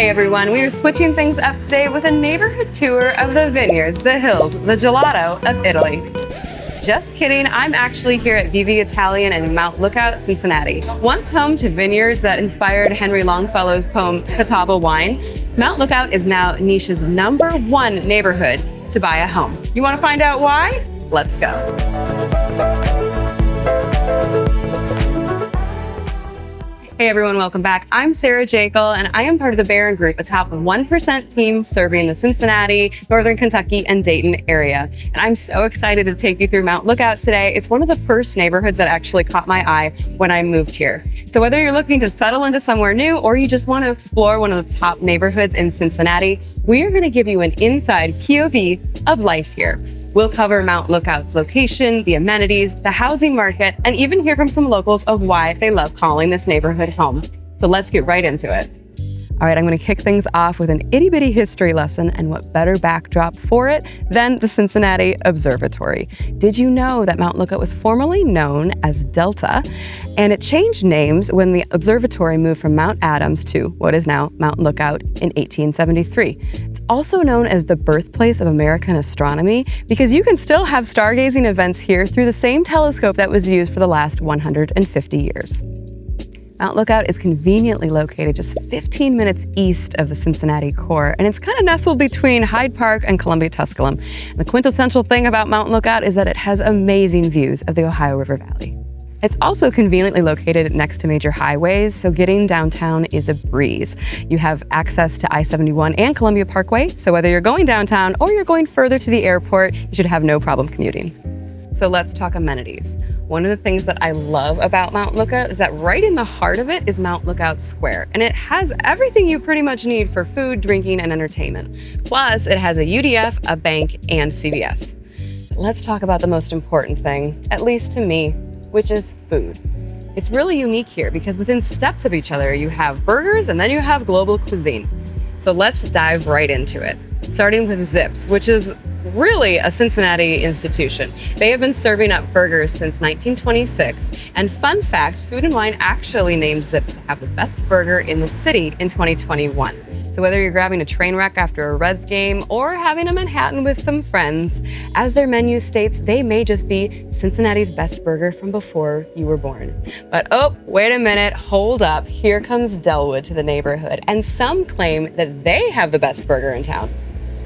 Hey everyone, we are switching things up today with a neighborhood tour of the vineyards, the hills, the gelato of Italy. Just kidding, I'm actually here at Vivi Italian in Mount Lookout, Cincinnati. Once home to vineyards that inspired Henry Longfellow's poem Catawba Wine, Mount Lookout is now Niche's #1 neighborhood to buy a home. You want to find out why? Let's go. Hey everyone, welcome back. I'm Sarah Jekyll, and I am part of the Barron Group, a top 1% team serving the Cincinnati, Northern Kentucky, and Dayton area. And I'm so excited to take you through Mount Lookout today. It's one of the first neighborhoods that actually caught my eye when I moved here. So whether you're looking to settle into somewhere new or you just want to explore one of the top neighborhoods in Cincinnati, we are going to give you an inside POV of life here. We'll cover Mount Lookout's location, the amenities, the housing market, and even hear from some locals of why they love calling this neighborhood home. So let's get right into it. All right, I'm going to kick things off with an itty-bitty history lesson, and what better backdrop for it than the Cincinnati Observatory. Did you know that Mount Lookout was formerly known as Delta, and it changed names when the observatory moved from Mount Adams to what is now Mount Lookout in 1873. It's also known as the birthplace of American astronomy because you can still have stargazing events here through the same telescope that was used for the last 150 years. Mount Lookout is conveniently located just 15 minutes east of the Cincinnati core, and it's kind of nestled between Hyde Park and Columbia-Tusculum. And the quintessential thing about Mount Lookout is that it has amazing views of the Ohio River Valley. It's also conveniently located next to major highways, so getting downtown is a breeze. You have access to I-71 and Columbia Parkway, so whether you're going downtown or you're going further to the airport, you should have no problem commuting. So let's talk amenities. One of the things that I love about Mount Lookout is that right in the heart of it is Mount Lookout Square, and it has everything you pretty much need for food, drinking, and entertainment. Plus, it has a UDF, a bank, and CVS. But let's talk about the most important thing, at least to me, which is food. It's really unique here because within steps of each other, you have burgers and then you have global cuisine. So let's dive right into it, starting with Zips, which is really a Cincinnati institution. They have been serving up burgers since 1926. And fun fact, Food and Wine actually named Zips to have the best burger in the city in 2021. So whether you're grabbing a train wreck after a Reds game or having a Manhattan with some friends, as their menu states, they may just be Cincinnati's best burger from before you were born. But oh, wait a minute, hold up. Here comes Delwood to the neighborhood, and some claim that they have the best burger in town.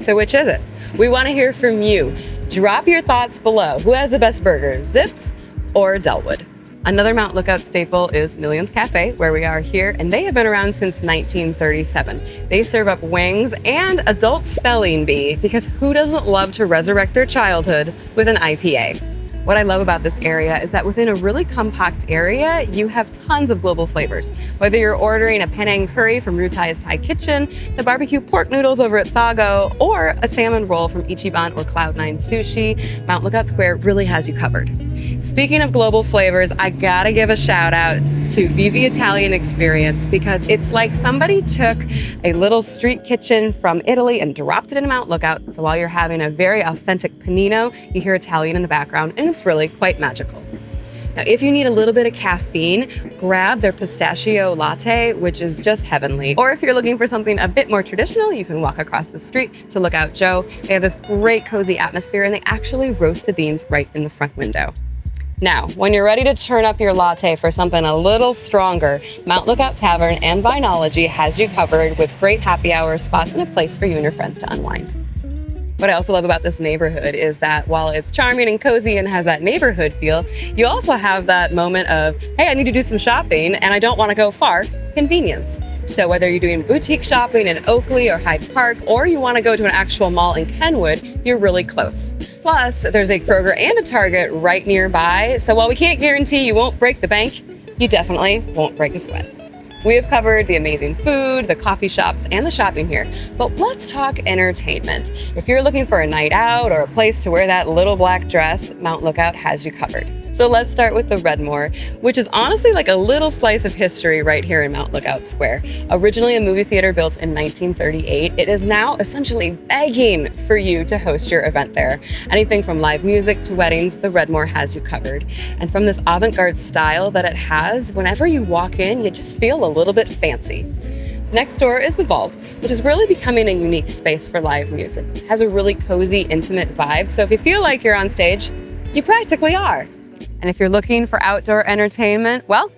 So which is it? We want to hear from you. Drop your thoughts below. Who has the best burger, Zips or Delwood? Another Mount Lookout staple is Millions Cafe, where we are here, and they have been around since 1937. They serve up wings and adult spelling bee, because who doesn't love to resurrect their childhood with an IPA? What I love about this area is that within a really compact area, you have tons of global flavors. Whether you're ordering a Penang curry from Ruthai's Thai Kitchen, the barbecue pork noodles over at Sago, or a salmon roll from Ichiban or Cloud9 Sushi, Mount Lookout Square really has you covered. Speaking of global flavors, I gotta give a shout out to Vivi Italian Experience, because it's like somebody took a little street kitchen from Italy and dropped it in Mount Lookout. So while you're having a very authentic panino, you hear Italian in the background, and it's really quite magical. Now, if you need a little bit of caffeine, grab their pistachio latte, which is just heavenly. Or if you're looking for something a bit more traditional, you can walk across the street to Lookout Joe. They have this great cozy atmosphere, and they actually roast the beans right in the front window. Now, when you're ready to turn up your latte for something a little stronger, Mount Lookout Tavern and Vinology has you covered with great happy hour spots and a place for you and your friends to unwind. What I also love about this neighborhood is that while it's charming and cozy and has that neighborhood feel, you also have that moment of, hey, I need to do some shopping and I don't want to go far, convenience. So whether you're doing boutique shopping in Oakley or Hyde Park, or you want to go to an actual mall in Kenwood, you're really close. Plus, there's a Kroger and a Target right nearby. So while we can't guarantee you won't break the bank, you definitely won't break a sweat. We have covered the amazing food, the coffee shops, and the shopping here, but let's talk entertainment. If you're looking for a night out or a place to wear that little black dress, Mount Lookout has you covered. So let's start with the Redmore, which is honestly like a little slice of history right here in Mount Lookout Square. Originally a movie theater built in 1938, it is now essentially begging for you to host your event there. Anything from live music to weddings, the Redmore has you covered. And from this avant-garde style that it has, whenever you walk in, you just feel a little bit fancy. Next door is the Vault, which is really becoming a unique space for live music. It has a really cozy, intimate vibe, so if you feel like you're on stage, you practically are. And if you're looking for outdoor entertainment, well,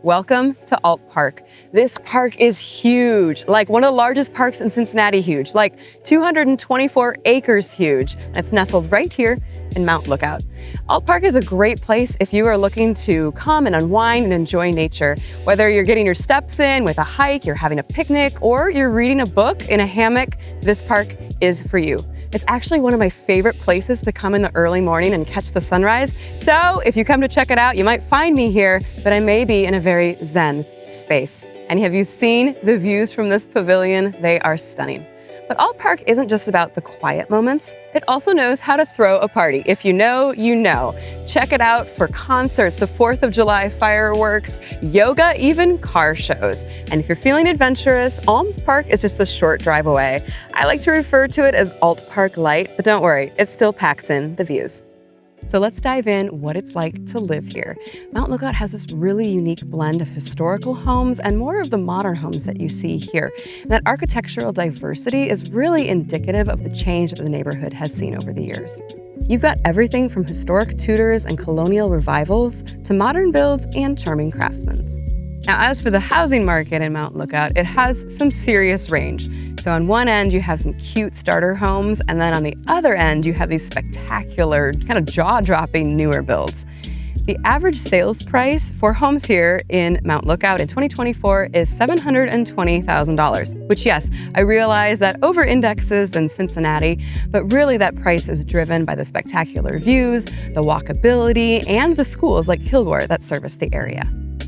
welcome to Alt Park. This park is huge, like one of the largest parks in Cincinnati huge, like 224 acres huge. It's nestled right here in Mount Lookout. Alt Park is a great place if you are looking to come and unwind and enjoy nature. Whether you're getting your steps in with a hike, you're having a picnic, or you're reading a book in a hammock, this park is for you. It's actually one of my favorite places to come in the early morning and catch the sunrise. So if you come to check it out, you might find me here, but I may be in a very zen space. And have you seen the views from this pavilion? They are stunning. But Alt Park isn't just about the quiet moments. It also knows how to throw a party. If you know, you know. Check it out for concerts, the 4th of July fireworks, yoga, even car shows. And if you're feeling adventurous, Alms Park is just a short drive away. I like to refer to it as Alt Park Light, but don't worry, it still packs in the views. So let's dive in what it's like to live here. Mount Lookout has this really unique blend of historical homes and more of the modern homes that you see here. And that architectural diversity is really indicative of the change that the neighborhood has seen over the years. You've got everything from historic Tudors and colonial revivals to modern builds and charming craftsmen. Now, as for the housing market in Mount Lookout, it has some serious range. So on one end, you have some cute starter homes, and then on the other end, you have these spectacular, kind of jaw-dropping newer builds. The average sales price for homes here in Mount Lookout in 2024 is $720,000, which, yes, I realize that over-indexes than Cincinnati, but really that price is driven by the spectacular views, the walkability, and the schools like Kilgore that service the area.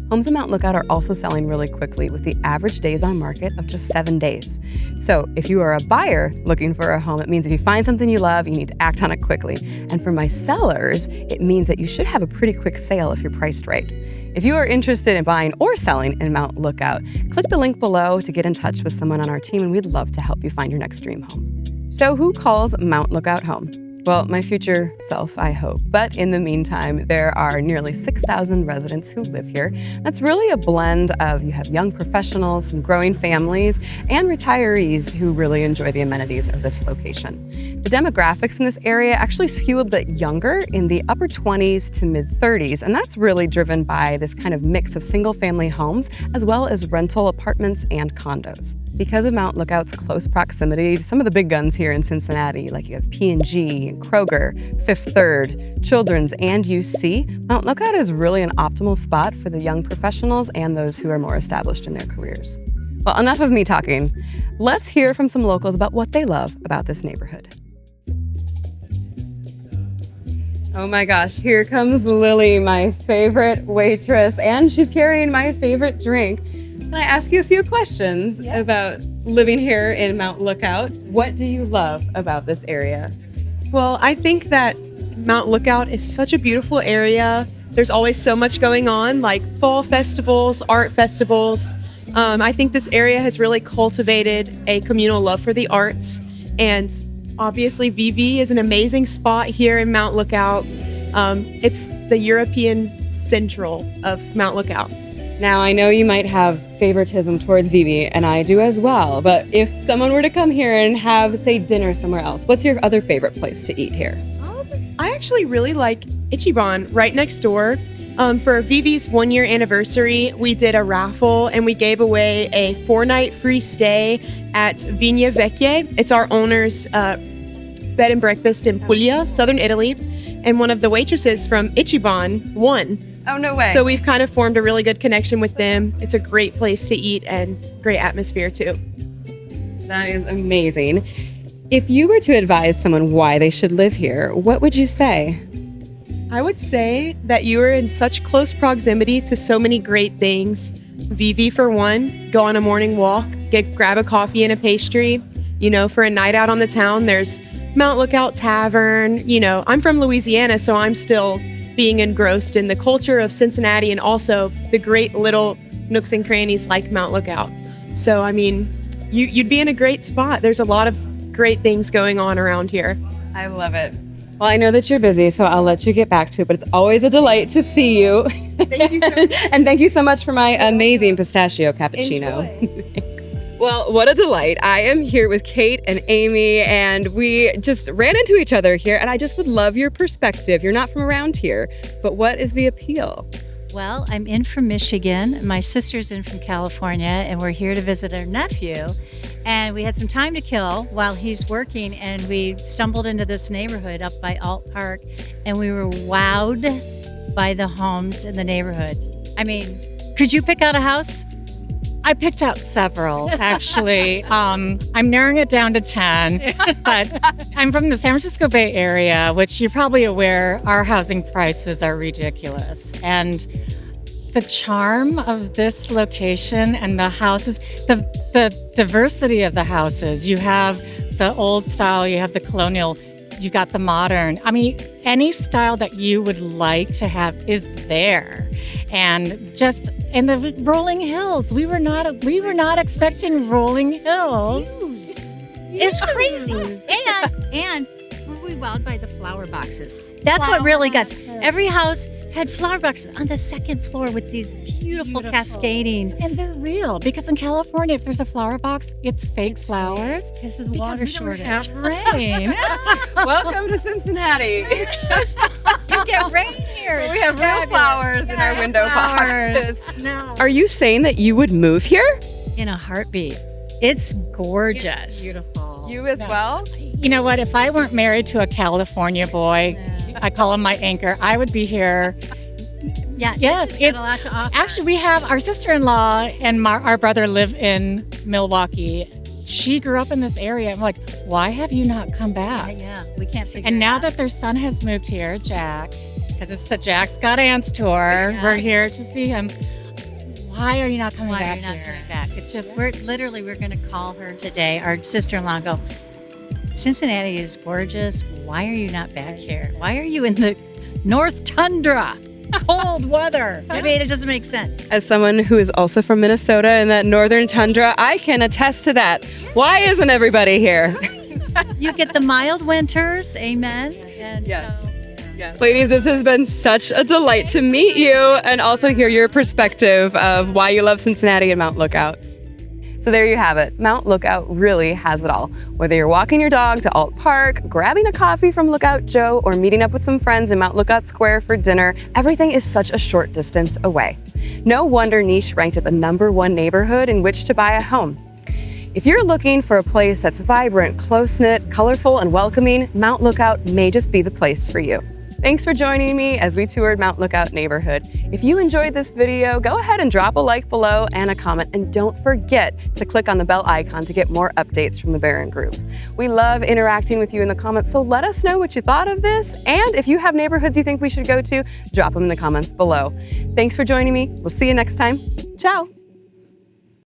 Homes in Mount Lookout are also selling really quickly with the average days on market of just 7 days. So if you are a buyer looking for a home, it means if you find something you love, you need to act on it quickly. And for my sellers, it means that you should have a pretty quick sale if you're priced right. If you are interested in buying or selling in Mount Lookout, click the link below to get in touch with someone on our team, and we'd love to help you find your next dream home. So who calls Mount Lookout home? Well, my future self, I hope. But in the meantime, there are nearly 6,000 residents who live here. That's really a blend of, you have young professionals, some growing families, and retirees who really enjoy the amenities of this location. The demographics in this area actually skew a bit younger, in the upper 20s to mid 30s, and that's really driven by this kind of mix of single-family homes, as well as rental apartments and condos. Because of Mount Lookout's close proximity to some of the big guns here in Cincinnati, like you have P&G, Kroger, Fifth Third, Children's, and UC, Mount Lookout is really an optimal spot for the young professionals and those who are more established in their careers. Well, enough of me talking. Let's hear from some locals about what they love about this neighborhood. Oh my gosh, here comes Lily, my favorite waitress, and she's carrying my favorite drink. Can I ask you a few questions about living here in Mount Lookout? What do you love about this area? Well, I think that Mount Lookout is such a beautiful area. There's always so much going on, like fall festivals, art festivals. I think this area has really cultivated a communal love for the arts. And obviously, VV is an amazing spot here in Mount Lookout. It's the European Central of Mount Lookout. Now, I know you might have favoritism towards Vivi, and I do as well, but if someone were to come here and have, say, dinner somewhere else, what's your other favorite place to eat here? I actually really like Ichiban right next door. For Vivi's 1-year anniversary, we did a raffle and we gave away a 4-night free stay at Vigna Vecchie. It's our owner's bed and breakfast in Puglia, southern Italy, and one of the waitresses from Ichiban won. Oh, no way. So we've kind of formed a really good connection with them. It's a great place to eat and great atmosphere too. That is amazing. If you were to advise someone why they should live here, what would you say? I would say that you are in such close proximity to so many great things. Vivi, for one, go on a morning walk, grab a coffee and a pastry. You know, for a night out on the town, there's Mount Lookout Tavern. You know, I'm from Louisiana, so I'm still being engrossed in the culture of Cincinnati and also the great little nooks and crannies like Mount Lookout. So, I mean, you'd be in a great spot. There's a lot of great things going on around here. I love it. Well, I know that you're busy, so I'll let you get back to it, but it's always a delight to see you. Thank you so much. And thank you so much for my amazing pistachio cappuccino. Enjoy. Thanks. Well, what a delight. I am here with Kate and Amy, and we just ran into each other here, and I just would love your perspective. You're not from around here, but what is the appeal? Well, I'm in from Michigan. My sister's in from California, and we're here to visit our nephew. And we had some time to kill while he's working, and we stumbled into this neighborhood up by Alt Park, and we were wowed by the homes in the neighborhood. I mean, could you pick out a house? I picked out several, actually. I'm narrowing it down to 10, but I'm from the San Francisco Bay Area, which you're probably aware our housing prices are ridiculous. And the charm of this location and the houses, the diversity of the houses, you have the old style, you have the colonial, you got the modern. I mean, any style that you would like to have is there. And just in the rolling hills, we were not expecting rolling hills. It's crazy. And were we wowed by the flower boxes? That's what really got us. Every house had flower boxes on the second floor with these beautiful cascading. And they're real, because in California, if there's a flower box, it's fake flowers. Because of the Because water we don't shortage. have rain. Welcome to Cincinnati. You get rain here. We have real flowers in our window boxes. No. Are you saying that you would move here? In a heartbeat. It's gorgeous. It's beautiful. You as well? You know what? If I weren't married to a California boy, I call him my anchor, I would be here. Yeah. Yes, it's got a lot to offer. Actually, we have our sister-in-law and our brother live in Milwaukee. She grew up in this area. I'm like, why have you not come back? Yeah, we can't figure And it now out. that their son has moved here, Jack, because it's the Jack's Got Ants tour, we're here to see him. Why are you not coming Why back are you not here? coming back? It's just we're going to call her today, our sister-in-law, and go, Cincinnati is gorgeous. Why are you not back here? Why are you in the North Tundra? Cold weather. I mean, it doesn't make sense. As someone who is also from Minnesota in that northern tundra, I can attest to that. Why isn't everybody here? You get the mild winters, amen. And Yes. so Ladies, this has been such a delight to meet you and also hear your perspective of why you love Cincinnati and Mount Lookout. So there you have it. Mount Lookout really has it all. Whether you're walking your dog to Alt Park, grabbing a coffee from Lookout Joe, or meeting up with some friends in Mount Lookout Square for dinner, everything is such a short distance away. No wonder Niche ranked it the #1 neighborhood in which to buy a home. If you're looking for a place that's vibrant, close-knit, colorful, and welcoming, Mount Lookout may just be the place for you. Thanks for joining me as we toured Mount Lookout neighborhood. If you enjoyed this video, go ahead and drop a like below and a comment, and don't forget to click on the bell icon to get more updates from the Barron Group. We love interacting with you in the comments, so let us know what you thought of this, and if you have neighborhoods you think we should go to, drop them in the comments below. Thanks for joining me. We'll see you next time. Ciao.